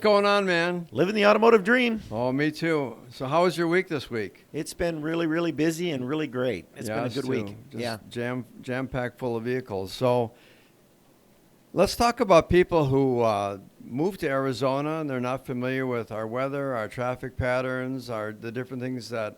Going on, man? Living the automotive dream. Oh, me too. So how was your week this week? It's been really, really busy and really great. It's been a Us good too. week. Just Yeah. jam packed full of vehicles. So let's talk about people who move to Arizona and they're not familiar with our weather, our traffic patterns, the different things that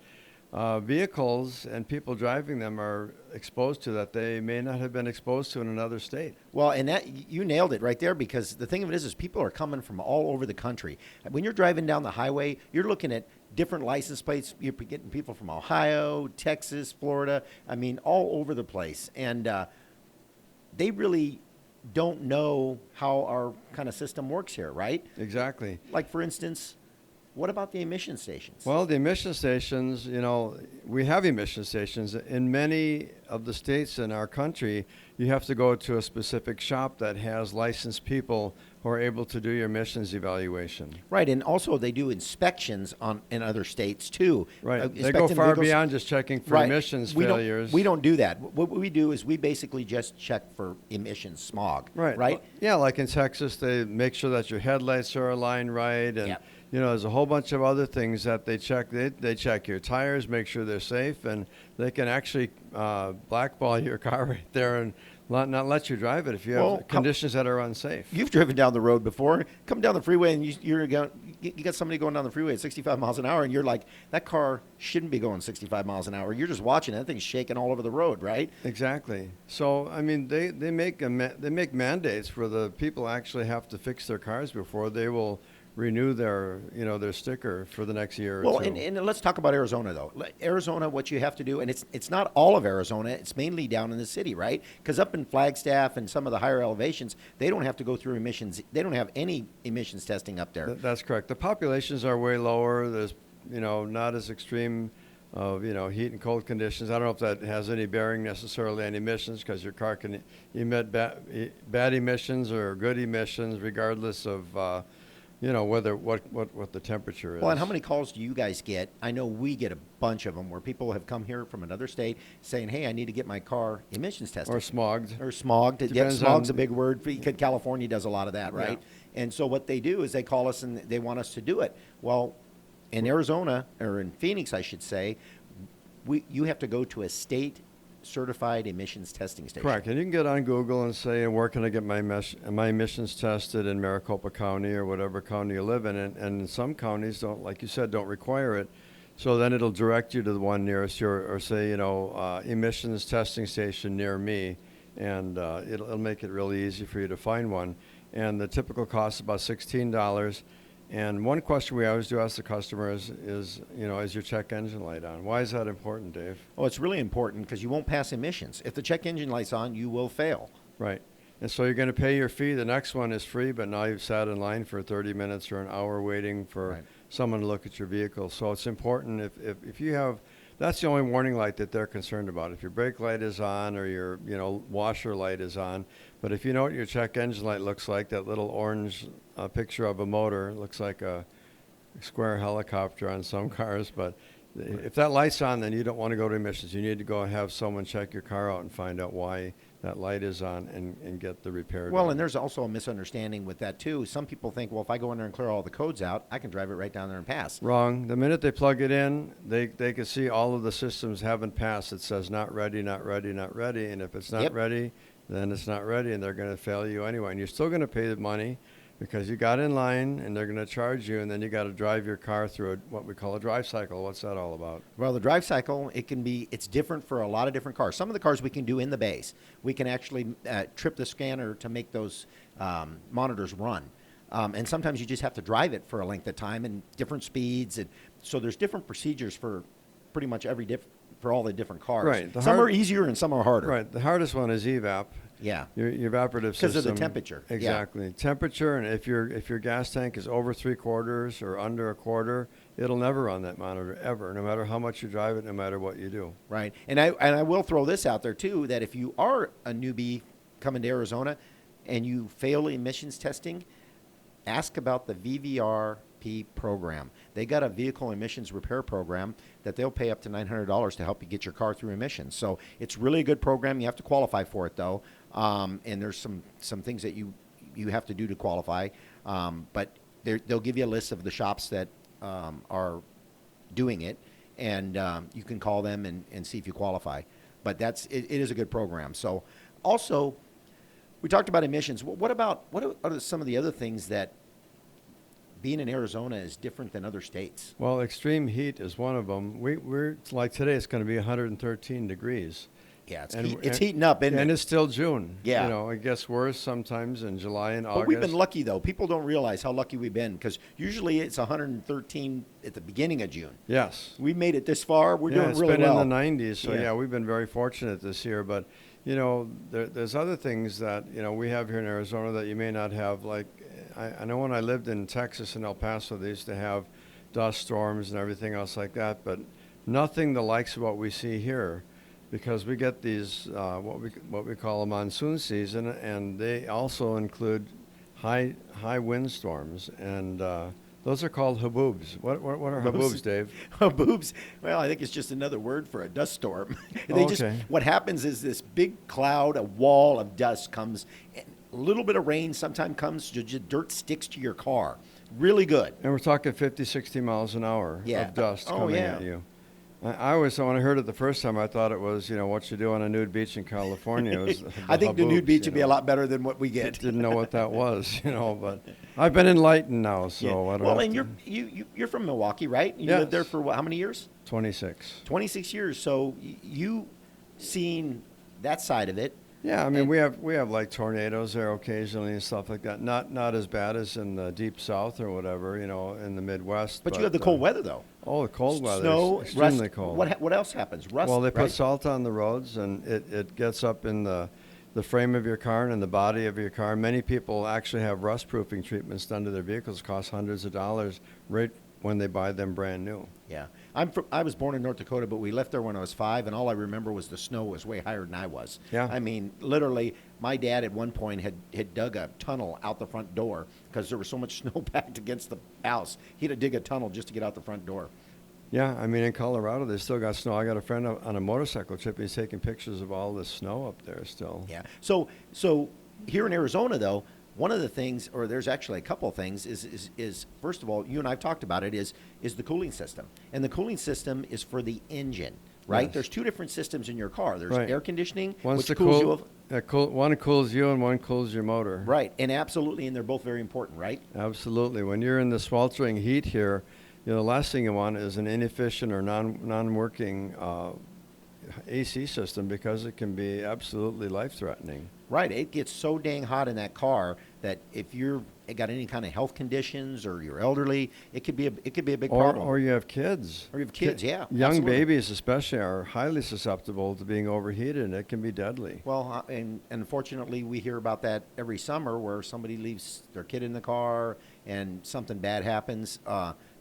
vehicles and people driving them are exposed to that they may not have been exposed to in another state. Well, and that you nailed it right there, because the thing of it is people are coming from all over the country. When you're driving down the highway, you're looking at different license plates. You're getting people from Ohio, Texas, Florida. I mean, all over the place. And they really don't know how our kind of system works here, right? Exactly. Like, for instance, what about the emission stations? Well, the emission stations, we have emission stations. In many of the states in our country, you have to go to a specific shop that has licensed people who are able to do your emissions evaluation. Right, and also they do inspections in other states too. Right, they go far beyond just checking for emissions failures. We don't do that. What we do is we basically just check for emissions smog. Right? Yeah, like in Texas, they make sure that your headlights are aligned right, and Yep. there's a whole bunch of other things that they check. They check your tires, make sure they're safe, and they can actually blackball your car right there and not let you drive it if you have conditions that are unsafe. You've driven down the road before. Come down the freeway and you got somebody going down the freeway at 65 miles an hour, and you're like, that car shouldn't be going 65 miles an hour. You're just watching it. That thing's shaking all over the road, right? Exactly. So I mean, they make mandates where the people actually have to fix their cars before they will renew their sticker for the next year or Well, two. and let's talk about Arizona, though. Arizona, what you have to do, and it's not all of Arizona, it's mainly down in the city, right? Because up in Flagstaff and some of the higher elevations, they don't have to go through emissions. They don't have any emissions testing up there. That's correct. The populations are way lower. There's, not as extreme of, heat and cold conditions. I don't know if that has any bearing necessarily on emissions, because your car can emit bad emissions or good emissions regardless of whether what the temperature is. Well, and how many calls do you guys get? I know we get a bunch of them where people have come here from another state saying, "Hey, I need to get my car emissions tested." Or smogged. Yeah, smog's a big word. Because California does a lot of that, right? Yeah. And so what they do is they call us and they want us to do it. Well, in Arizona, or in Phoenix, I should say, you have to go to a state certified emissions testing station. Correct. And you can get on Google and say, where can I get my emissions tested in Maricopa County or whatever county you live in? And some counties don't, like you said, don't require it. So then it'll direct you to the one nearest you, or say, emissions testing station near me, and it'll make it really easy for you to find one. And the typical cost is about $16. And one question we always do ask the customers is your check engine light on? Why is that important, Dave? Oh, it's really important because you won't pass emissions. If the check engine light's on, you will fail. Right. And so you're going to pay your fee. The next one is free, but now you've sat in line for 30 minutes or an hour waiting for someone to look at your vehicle. So it's important if you have, that's the only warning light that they're concerned about. If your brake light is on or your washer light is on. But if you know what your check engine light looks like, that little orange picture of a motor, looks like a square helicopter on some cars. But if that light's on, then you don't want to go to emissions. You need to go and have someone check your car out and find out why that light is on and get the repair done. Well, and there's also a misunderstanding with that, too. Some people think, well, if I go in there and clear all the codes out, I can drive it right down there and pass. Wrong. The minute they plug it in, they can see all of the systems haven't passed. It says not ready, not ready, not ready. And if it's not ready, then it's not ready, and they're going to fail you anyway. And you're still going to pay the money because you got in line, and they're going to charge you, and then you got to drive your car through what we call a drive cycle. What's that all about? Well, the drive cycle, it's different for a lot of different cars. Some of the cars we can do in the base. We can actually trip the scanner to make those monitors run. And sometimes you just have to drive it for a length of time and different speeds. And so there's different procedures for pretty much for all the different cars. Right. Some are easier and some are harder. Right. The hardest one is evap. Yeah. Your evaporative system. Because of the temperature. Exactly. Yeah. Temperature, and if your gas tank is over 3/4 or under a quarter, it'll never run that monitor ever, no matter how much you drive it, no matter what you do. Right. And I will throw this out there too, that if you are a newbie coming to Arizona and you fail emissions testing, ask about the VVRP program. They got a vehicle emissions repair program that they'll pay up to $900 to help you get your car through emissions. So it's really a good program. You have to qualify for it, though. And there's some things that you have to do to qualify. But they'll give you a list of the shops that are doing it, and you can call them and see if you qualify. But it is a good program. So also, we talked about emissions. What are some of the other things that being in Arizona is different than other states? Well, extreme heat is one of them. We're like today, it's going to be 113 degrees. Yeah, it's heating up, isn't it? And it's still June. Yeah. You know, it gets worse sometimes in July and August. But we've been lucky, though. People don't realize how lucky we've been, because usually it's 113 at the beginning of June. Yes. We made it this far. We're doing really well. It's been in the 90s, so yeah, we've been very fortunate this year. But, you know, there's other things that, you know, we have here in Arizona that you may not have. Like, I know when I lived in Texas and El Paso, they used to have dust storms and everything else like that, but nothing the likes of what we see here, because we get these what we call a monsoon season, and they also include high wind storms, and those are called haboobs. What are haboobs, Dave? Haboobs. Well, I think it's just another word for a dust storm. What happens is this big cloud, a wall of dust comes. A little bit of rain sometimes comes, just dirt sticks to your car. Really good. And we're talking 50, 60 miles an hour of dust coming at you. I always, when I heard it the first time, I thought it was, you know, what you do on a nude beach in California. I think the nude beach would be a lot better than what we get. Didn't know what that was, you know, but I've been enlightened now, so I don't Well, and you're from Milwaukee, right? You lived there for how many years? 26. 26 years. So you seen that side of it. Yeah, I mean, we have like tornadoes there occasionally and stuff like that. Not as bad as in the deep south or whatever, you know, in the Midwest. But you have the cold weather, though. Oh, the cold weather. Snow, extremely rust. cold. What else happens? Rust. Well, they put right? salt on the roads, and it gets up in the frame of your car and in the body of your car. Many people actually have rust-proofing treatments done to their vehicles. Cost hundreds of dollars right when they buy them brand new. Yeah. I was born in North Dakota, but we left there when I was 5, and all I remember was the snow was way higher than I was. Yeah. I mean, literally, my dad at one point had dug a tunnel out the front door because there was so much snow packed against the house. He had to dig a tunnel just to get out the front door. Yeah, I mean, in Colorado, they still got snow. I got a friend on a motorcycle trip. He's taking pictures of all this snow up there still. Yeah. So here in Arizona, though, one of the things, or there's actually a couple of things, is first of all, you and I have talked about it, is the cooling system. And the cooling system is for the engine, right? Yes. There's 2 different systems in your car. There's Right. air conditioning, One's which cools you. one cools you and one cools your motor. Right, and absolutely, and they're both very important, right? Absolutely. When you're in the sweltering heat here, you know, the last thing you want is an inefficient or non-working AC system, because it can be absolutely life-threatening. Right, it gets so dang hot in that car that if you're got any kind of health conditions or you're elderly, it could be a big problem. Or you have kids. Or you have kids, yeah. Young absolutely. babies especially are highly susceptible to being overheated, and it can be deadly. Well, and unfortunately, we hear about that every summer, where somebody leaves their kid in the car and something bad happens.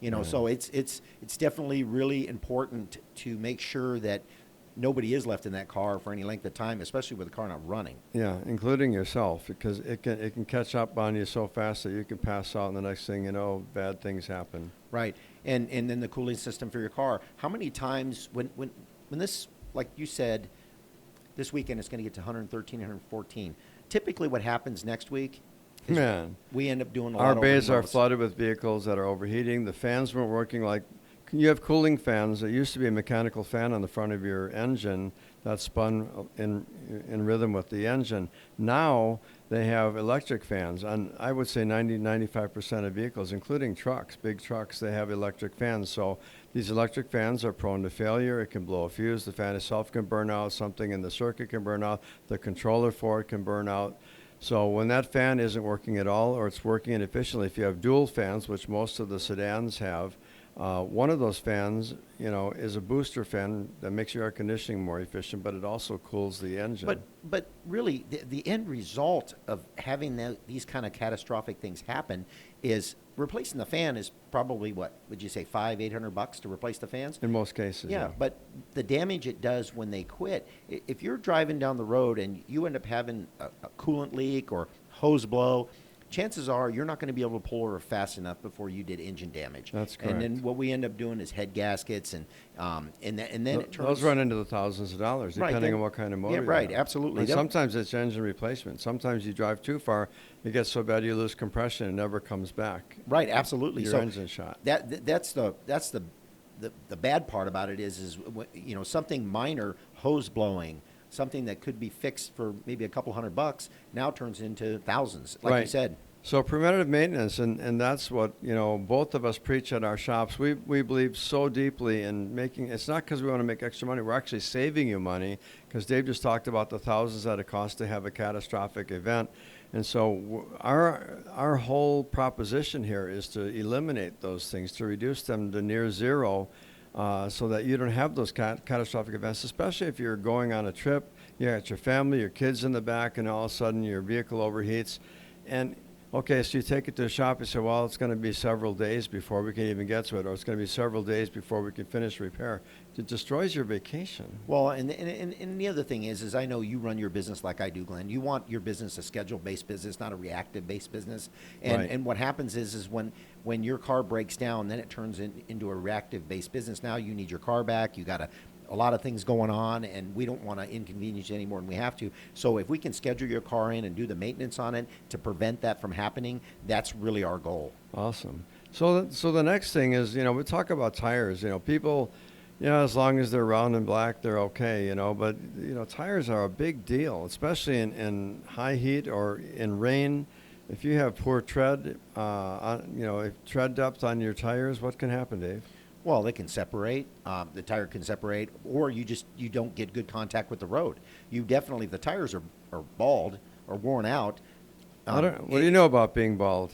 You know, so it's definitely really important to make sure that nobody is left in that car for any length of time, especially with the car not running. Yeah, including yourself, because it can catch up on you so fast that you can pass out, and the next thing you know, bad things happen. Right, and then the cooling system for your car. How many times when this, like you said, this weekend it's going to get to 113, 114. Typically, what happens next week is we end up doing a lot Our of bays are overloads. flooded with vehicles that are overheating. The fans weren't working. Like, you have cooling fans. There used to be a mechanical fan on the front of your engine that spun in rhythm with the engine. Now they have electric fans. And I would say 95% of vehicles, including trucks, big trucks, they have electric fans. So these electric fans are prone to failure. It can blow a fuse. The fan itself can burn out. Something in the circuit can burn out. The controller for it can burn out. So when that fan isn't working at all, or it's working inefficiently, if you have dual fans, which most of the sedans have, one of those fans, you know, is a booster fan that makes your air conditioning more efficient, but it also cools the engine. But really, the end result of having these kind of catastrophic things happen is replacing the fan is probably, what would you say, $500-800 to replace the fans? In most cases, yeah. But the damage it does when they quit, if you're driving down the road and you end up having a coolant leak or hose blow, chances are you're not going to be able to pull her fast enough before you did engine damage. That's correct. And then what we end up doing is head gaskets, and then it turns. Those run into the thousands of dollars, Right, depending then- on what kind of motor yeah, you right, have. absolutely. And They'll- sometimes it's engine replacement. Sometimes you drive too far, it gets so bad you lose compression and never comes back. Right, absolutely. Your So engine shot. that's the bad part about it is something minor, hose blowing, something that could be fixed for maybe a couple $100 now turns into thousands, like you Right. said. So preventative maintenance, and that's what, both of us preach at our shops. We believe so deeply in making, it's not because we want to make extra money. We're actually saving you money, because Dave just talked about the thousands that it costs to have a catastrophic event. And so our whole proposition here is to eliminate those things, to reduce them to near zero, so that you don't have those catastrophic events, especially if you're going on a trip, you got your family, your kids in the back, and all of a sudden your vehicle overheats. And okay, so you take it to the shop and say, well, it's going to be several days before we can even get to it, or it's going to be several days before we can finish repair. It destroys your vacation. Well, and the other thing is I know you run your business like I do, Glenn. You want your business a schedule-based business, not a reactive-based business. And Right. and what happens is when your car breaks down, then it turns into a reactive-based business. Now you need your car back. You got a lot of things going on, and we don't want to inconvenience you any more than we have to. So if we can schedule your car in and do the maintenance on it to prevent that from happening, that's really our goal. Awesome. So the next thing is, we talk about tires. People, as long as they're round and black, they're okay, But, tires are a big deal, especially in high heat or in rain. If you have poor tread, if tread depth on your tires, what can happen, Dave? Well, they can separate. The tire can separate, or you don't get good contact with the road. You definitely, if the tires are bald or worn out. What do you know about being bald?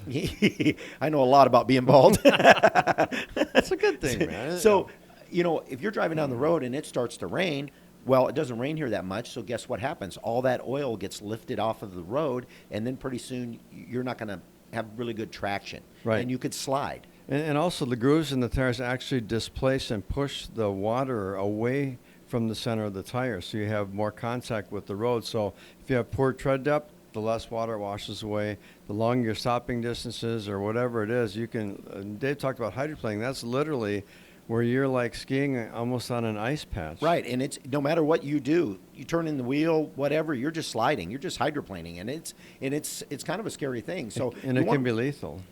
I know a lot about being bald. That's a good thing, man. So, if you're driving down the road and it starts to rain, well, it doesn't rain here that much. So guess what happens? All that oil gets lifted off of the road, and then pretty soon you're not going to have really good traction. Right. And you could slide. And also the grooves in the tires actually displace and push the water away from the center of the tire, so you have more contact with the road. So if you have poor tread depth, the less water washes away. The longer your stopping distances or whatever it is, you can. Dave talked about hydroplaning. That's literally where you're like skiing almost on an ice patch. Right, and it's no matter what you do, you turn in the wheel, whatever, you're just sliding, you're just hydroplaning, and it's kind of a scary thing. So And it can be lethal.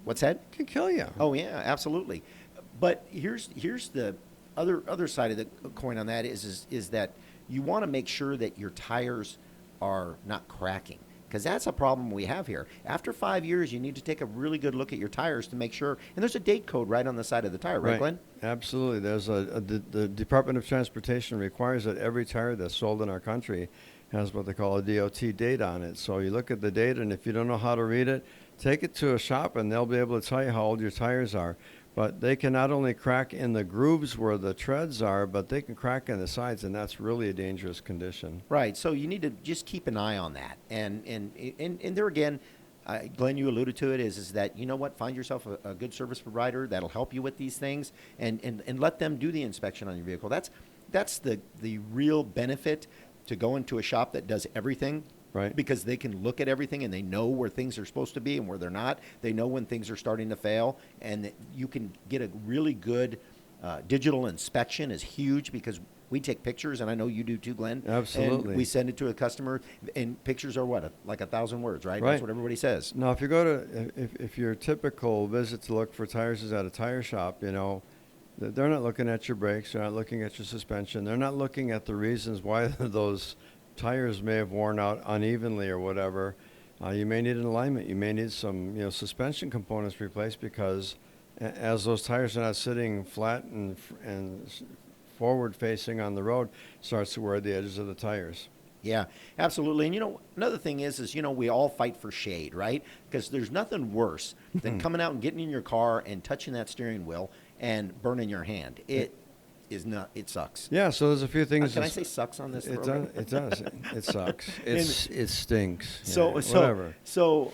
What's that? It can kill you. Oh yeah, absolutely. But here's the other side of the coin on that is that you want to make sure that your tires are not cracking, because that's a problem we have here. After 5 years, you need to take a really good look at your tires to make sure. And there's a date code right on the side of the tire, right, Glenn? Absolutely. There's the Department of Transportation requires that every tire that's sold in our country has what they call a DOT date on it. So you look at the date, and if you don't know how to read it, take it to a shop, and they'll be able to tell you how old your tires are. But they can not only crack in the grooves where the treads are, but they can crack in the sides, and that's really a dangerous condition. Right. So you need to just keep an eye on that. And there again, Glenn, you alluded to it, is that, find yourself a good service provider that'll help you with these things, and let them do the inspection on your vehicle. That's the real benefit to go into a shop that does everything. Right. Because they can look at everything and they know where things are supposed to be and where they're not. They know when things are starting to fail, and you can get a really good digital inspection is huge, because we take pictures, and I know you do too, Glenn. Absolutely. And we send it to a customer, and pictures are like 1,000 words, right? Right. That's what everybody says. Now, if you go to, if your typical visit to look for tires is at a tire shop, they're not looking at your brakes, they're not looking at your suspension, they're not looking at the reasons why those tires may have worn out unevenly or whatever. You may need an alignment. You may need some, suspension components replaced, because as those tires are not sitting flat and forward facing on the road, starts to wear the edges of the tires. Yeah, absolutely. And another thing is we all fight for shade, right? Because there's nothing worse than coming out and getting in your car and touching that steering wheel and burning your hand. It sucks. Yeah, so there's a few things. Can I say sucks on this? It does. It sucks. It stinks. So whatever. So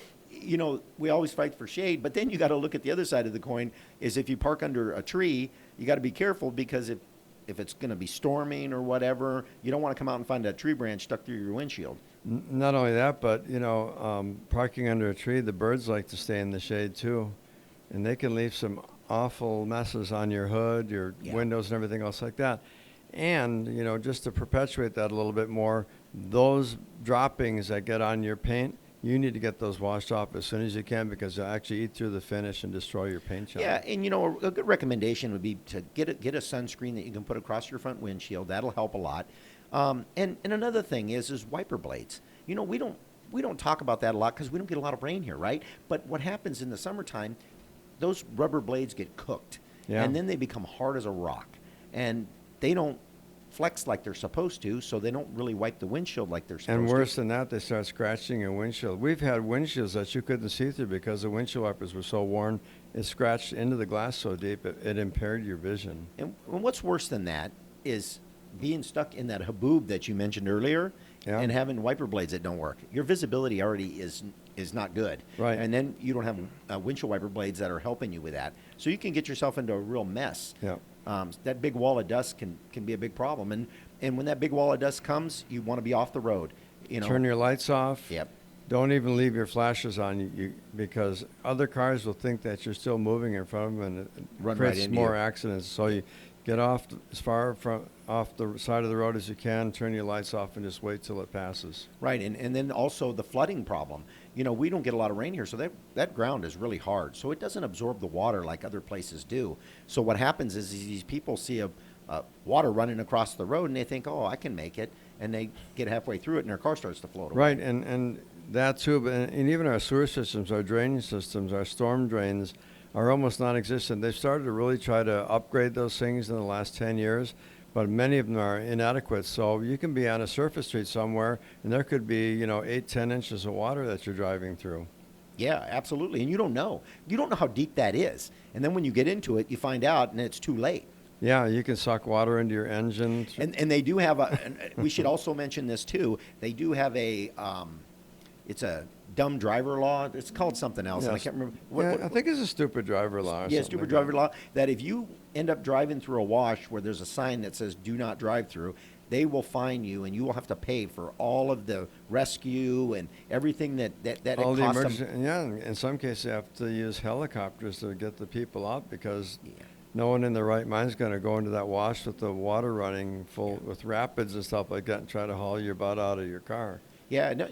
we always fight for shade, but then you got to look at the other side of the coin. Is if you park under a tree, you got to be careful, because if it's going to be storming or whatever, you don't want to come out and find a tree branch stuck through your windshield. Not only that, but parking under a tree, the birds like to stay in the shade too, and they can leave some awful messes on your hood, your windows, and everything else like that. And just to perpetuate that a little bit more, those droppings that get on your paint, you need to get those washed off as soon as you can, because they'll actually eat through the finish and destroy your paint job. Yeah, and a good recommendation would be to get a sunscreen that you can put across your front windshield. That'll help a lot. And another thing is wiper blades. We don't talk about that a lot because we don't get a lot of rain here, right? But what happens in the summertime, those rubber blades get cooked, and then they become hard as a rock, and they don't flex like they're supposed to, so they don't really wipe the windshield like they're supposed to. And worse than that, they start scratching your windshield. We've had windshields that you couldn't see through because the windshield wipers were so worn, it scratched into the glass so deep it impaired your vision. And what's worse than that is being stuck in that haboob that you mentioned earlier, and having wiper blades that don't work. Your visibility already is not good. Right. And then you don't have windshield wiper blades that are helping you with that. So you can get yourself into a real mess. Yeah. That big wall of dust can be a big problem. And when that big wall of dust comes, you want to be off the road. Turn your lights off. Yep. Don't even leave your flashes on because other cars will think that you're still moving in front of them, and it creates more accidents. So you get off as far off the side of the road as you can, turn your lights off, and just wait till it passes. Right, and then also the flooding problem. We don't get a lot of rain here, so that ground is really hard. So it doesn't absorb the water like other places do. So what happens is these people see a water running across the road, and they think, oh, I can make it. And they get halfway through it, and their car starts to float away. Right, and that too, and even our sewer systems, our drainage systems, our storm drains are almost non-existent. They've started to really try to upgrade those things in the last 10 years, but many of them are inadequate. So you can be on a surface street somewhere, and there could be 8-10 inches of water that you're driving through. Yeah, absolutely. And you don't know how deep that is. And then when you get into it, you find out, and it's too late. Yeah, you can suck water into your engine. And they do have we should also mention this too. They do have it's a dumb driver law. It's called something else. Yes. And I can't remember. I think it's a stupid driver law. Yeah, stupid driver law. That if you end up driving through a wash where there's a sign that says "Do not drive through," they will fine you, and you will have to pay for all of the rescue and everything that all it the costs emergency. them. Yeah, in some cases you have to use helicopters to get the people out because no one in their right mind is going to go into that wash with the water running full with rapids and stuff like that and try to haul your butt out of your car. Yeah, no,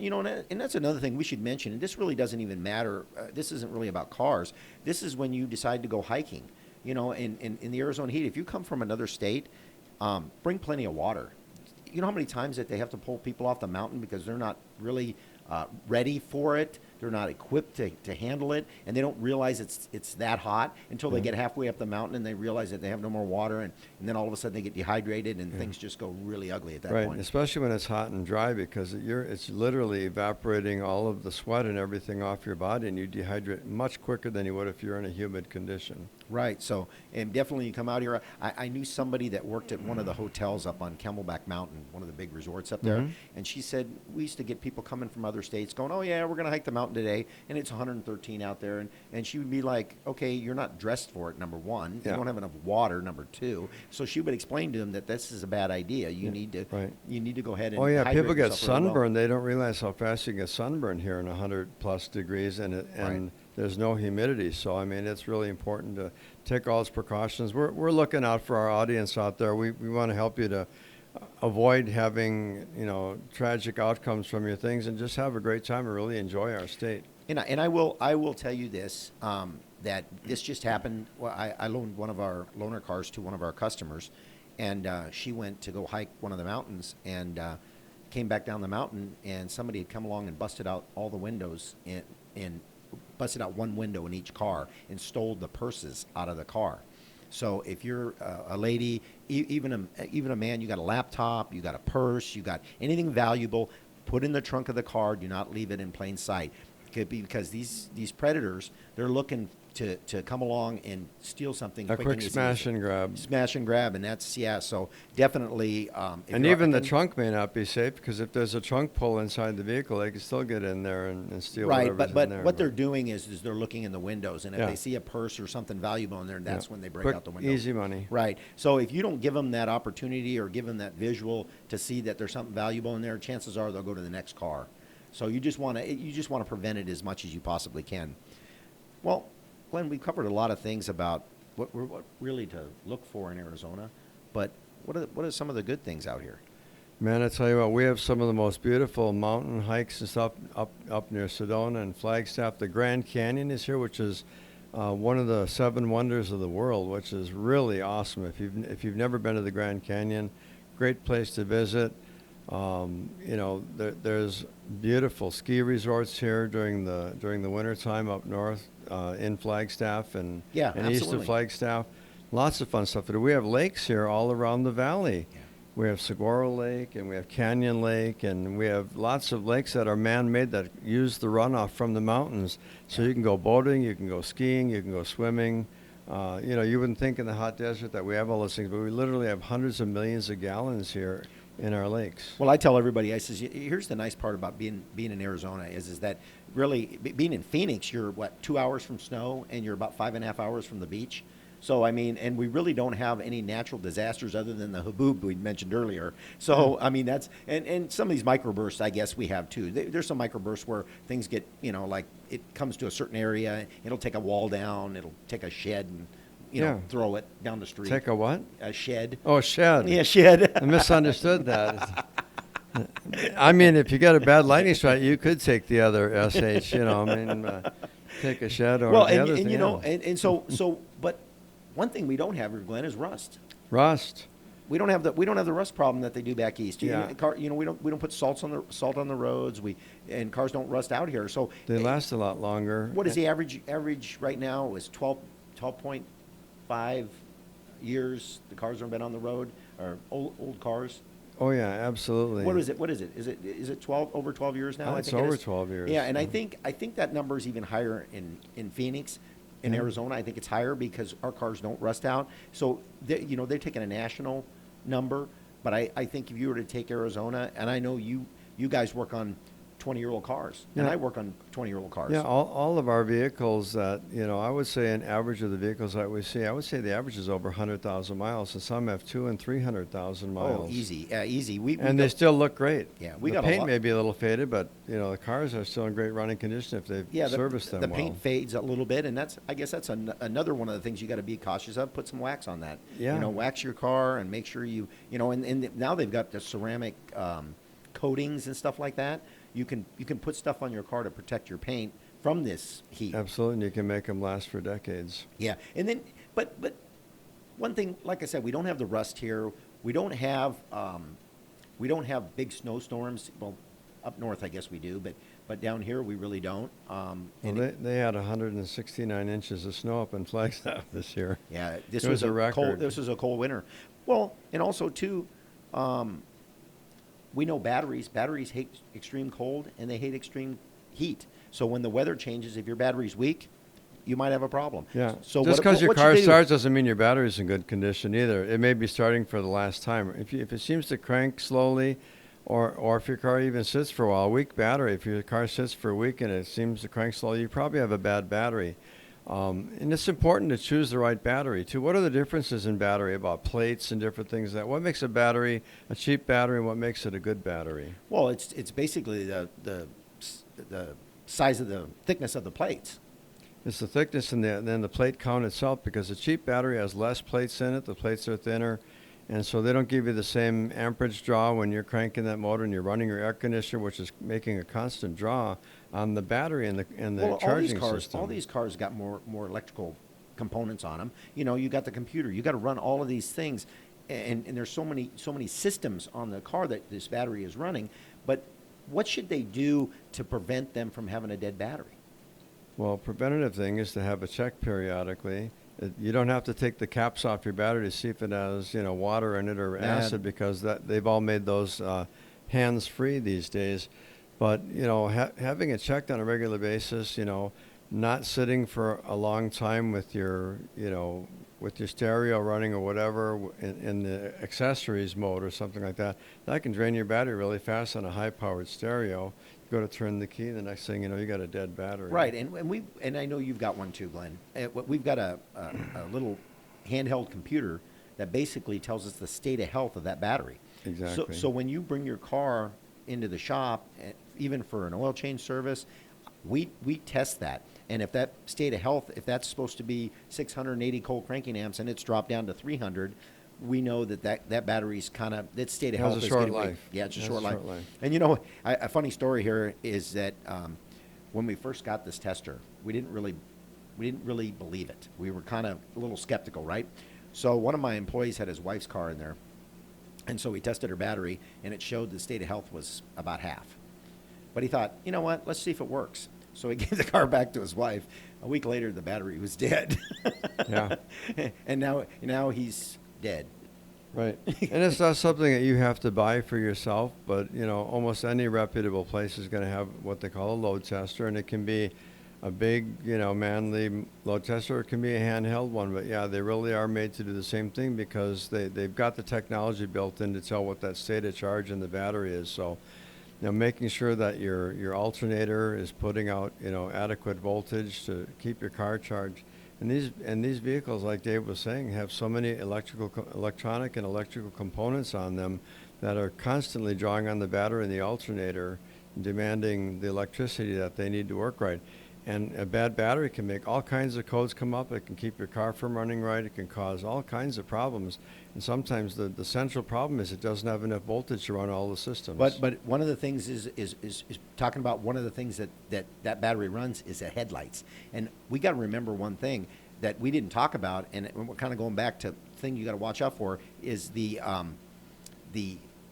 and that's another thing we should mention. And this really doesn't even matter. This isn't really about cars. This is when you decide to go hiking. In the Arizona heat, if you come from another state, bring plenty of water. You know how many times that they have to pull people off the mountain because they're not really ready for it. They're not equipped to handle it, and they don't realize it's that hot until they get halfway up the mountain and they realize that they have no more water, and then all of a sudden they get dehydrated and things just go really ugly at that point. Right, especially when it's hot and dry because it's literally evaporating all of the sweat and everything off your body, and you dehydrate much quicker than you would if you're in a humid condition. Right, so, and definitely you come out here. I knew somebody that worked at one of the hotels up on Camelback Mountain, one of the big resorts up there, and she said we used to get people coming from other states going, oh yeah, we're going to hike the mountain today, and it's 113 out there, and she would be like, okay, you're not dressed for it, number one. You don't have enough water, number two. So she would explain to them that this is a bad idea. You need to go ahead and hydrate people get yourself really well. sunburned. They don't realize how fast you get sunburned here in 100+ degrees, and there's no humidity. So I mean, it's really important to take all those precautions. We're looking out for our audience out there. We want to help you to avoid having tragic outcomes from your things, and just have a great time and really enjoy our state. And I will tell you this, that this just happened. Well, I loaned one of our loaner cars to one of our customers, and she went to go hike one of the mountains and came back down the mountain, and somebody had come along and busted out all the windows and busted out one window in each car and stole the purses out of the car. So if you're a lady, even a man, you got a laptop, you got a purse, you got anything valuable, put in the trunk of the car. Do not leave it in plain sight. because these predators, they're looking to come along and steal something. A quick quick and easy. smash and grab. Smash and grab, and that's so definitely. And even the trunk may not be safe because if there's a trunk pull inside the vehicle, they can still get in there and steal right, whatever's but in there. what they're doing is they're looking in the windows, and if Yeah. they see a purse or something valuable in there, that's when they break Quick, out the window. easy money. Right. So if you don't give them that opportunity or give them that visual to see that there's something valuable in there, chances are they'll go to the next car. So you just want to prevent it as much as you possibly can. Well, Glenn, we've covered a lot of things about what really to look for in Arizona, but what are some of the good things out here? Man, I tell you what, we have some of the most beautiful mountain hikes and stuff up near Sedona and Flagstaff. The Grand Canyon is here, which is one of the 7 wonders of the world, which is really awesome. If you've never been to the Grand Canyon, great place to visit. There's beautiful ski resorts here during the winter time up north in Flagstaff and east of absolutely. Flagstaff. Lots of fun stuff to do. We have lakes here all around the valley. Yeah. We have Saguaro Lake and we have Canyon Lake, and we have lots of lakes that are man-made that use the runoff from the mountains. So you can go boating, you can go skiing, you can go swimming. You wouldn't think in the hot desert that we have all those things, but we literally have hundreds of millions of gallons here in our lakes. Well, I tell everybody, I says, here's the nice part about being in Arizona is that really being in Phoenix, you're 2 hours from snow and you're about 5.5 hours from the beach. So, I mean, and we really don't have any natural disasters other than the haboob we mentioned earlier. So, I mean, that's, and some of these microbursts, I guess we have too. There's some microbursts where things get, like it comes to a certain area, it'll take a wall down, it'll take a shed and, throw it down the street. Take a what? A shed. Oh, a shed. Yeah, shed. I misunderstood that. I mean, if you got a bad lightning strike, you could take the other SH, take a shed or the other thing. And so, but one thing we don't have here, Glenn, is rust. Rust. We don't have the rust problem that they do back east. Yeah. We don't put salt on the roads. And cars don't rust out here. So They last a lot longer. What is the average right now? Is 12.5 years the cars have been on the road, or old cars. Oh yeah, absolutely. What is it? Is it 12 over 12 years now? It's I think over it is. 12 years. Yeah, and I think that number is even higher in Phoenix. In Arizona, I think it's higher because our cars don't rust out. So they're taking a national number, but I think if you were to take Arizona, and I know you guys work on 20-year-old cars, and I work on 20-year-old cars. Yeah, all of our vehicles that, I would say an average of the vehicles that we see, I would say the average is over 100,000 miles, and some have 200,000 and 300,000 miles. Oh, easy. Easy. They still look great. Yeah, the paint may be a little faded, but, the cars are still in great running condition if they've serviced them the well. paint fades a little bit, and I guess that's another one of the things you got to be cautious of. Put some wax on that. Yeah. Wax your car and make sure and now they've got the ceramic coatings and stuff like that. You can put stuff on your car to protect your paint from this heat. Absolutely, and you can make them last for decades. Yeah, and then but one thing, like I said, we don't have the rust here. We don't have big snowstorms. Well, up north, I guess we do, but down here we really don't. They had 169 inches of snow up in Flagstaff this year. Yeah, this was a record. This was a cold winter. Well, and also too. We know batteries hate extreme cold and they hate extreme heat. So when the weather changes, if your battery's weak, you might have a problem. Yeah. So just because your car starts doesn't mean your battery's in good condition either. It may be starting for the last time. If it seems to crank slowly, or if your car even sits for a while, a weak battery. If your car sits for a week and it seems to crank slowly, you probably have a bad battery. And it's important to choose the right battery too. What are the differences in battery about plates and different things? What makes a battery a cheap battery, and what makes it a good battery? Well, it's basically the size of the thickness of the plates. It's the thickness and then the plate count itself, because a cheap battery has less plates in it. The plates are thinner, and so they don't give you the same amperage draw when you're cranking that motor and you're running your air conditioner, which is making a constant draw on the battery and the charging system. All these cars got more electrical components on them. You got the computer. You got to run all of these things, and there's so many systems on the car that this battery is running. But what should they do to prevent them from having a dead battery? Well, preventative thing is to have a check periodically. You don't have to take the caps off your battery to see if it has water in it or acid, because they've all made those hands-free these days. But, having it checked on a regular basis, not sitting for a long time with with your stereo running or whatever in the accessories mode or something like that, that can drain your battery really fast on a high-powered stereo. You go to turn the key, the next thing you know, you got a dead battery. Right, and I know you've got one too, Glenn. We've got a little handheld computer that basically tells us the state of health of that battery. Exactly. So when you bring your car into the shop, even for an oil change service, we test that. And if that state of health, if that's supposed to be 680 cold cranking amps and it's dropped down to 300, we know that battery's kind of, its state of health is short getting life. Yeah, it's a It has short a life. short life. And a funny story here is that when we first got this tester, we didn't really believe it. We were kind of a little skeptical, right? So one of my employees had his wife's car in there, and so we tested her battery, and it showed the state of health was about half. But he thought, you know what, let's see if it works. So he gave the car back to his wife. A week later, the battery was dead. Yeah. And now he's dead. Right. And it's not something that you have to buy for yourself, but, almost any reputable place is going to have what they call a load tester, and it can be a big, manly load tester. It can be a handheld one, but yeah, they really are made to do the same thing because they've got the technology built in to tell what that state of charge in the battery is. So, making sure that your alternator is putting out, adequate voltage to keep your car charged. And these vehicles, like Dave was saying, have so many electronic and electrical components on them that are constantly drawing on the battery and the alternator, demanding the electricity that they need to work right. And a bad battery can make all kinds of codes come up. It can keep your car from running right. It can cause all kinds of problems. And sometimes the central problem is it doesn't have enough voltage to run all the systems. But one of the things is talking about one of the things that battery runs is the headlights. And we got to remember one thing that we didn't talk about, and we're kind of going back to the thing you got to watch out for is the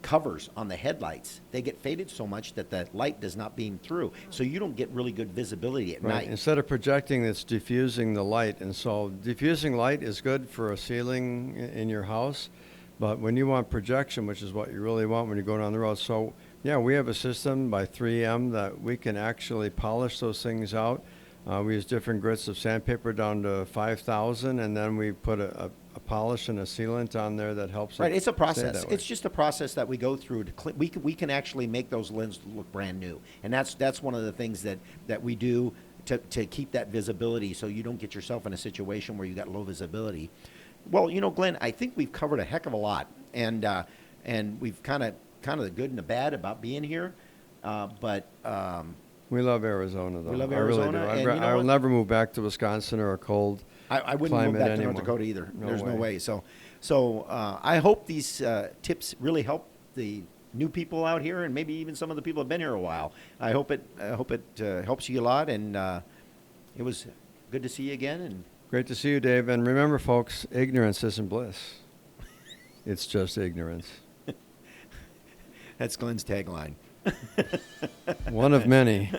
covers on the headlights. They get faded so much that the light does not beam through, so you don't get really good visibility at night. Instead of projecting, it's diffusing the light, and so diffusing light is good for a ceiling in your house, but when you want projection, which is what you really want when you're going on the road, so yeah, we have a system by 3M that we can actually polish those things out. We use different grits of sandpaper down to 5,000, and then we put a polish and a sealant on there that helps. Right, it's a stay process. that way. It's just a process that we go through to we can actually make those lenses look brand new, and that's one of the things that we do to keep that visibility, so you don't get yourself in a situation where you got low visibility. Well, Glenn, I think we've covered a heck of a lot, and we've kind of the good and the bad about being here, but. We love Arizona, though. We love I really Arizona, do. and I will never move back to Wisconsin or a cold I wouldn't move climate back to anymore. North Dakota either. No There's no way. way. So I hope these tips really help the new people out here, and maybe even some of the people who've been here a while. I hope it helps you a lot, and it was good to see you again. And Great to see you, Dave. And remember, folks, ignorance isn't bliss. It's just ignorance. that's Glenn's tagline. One of many.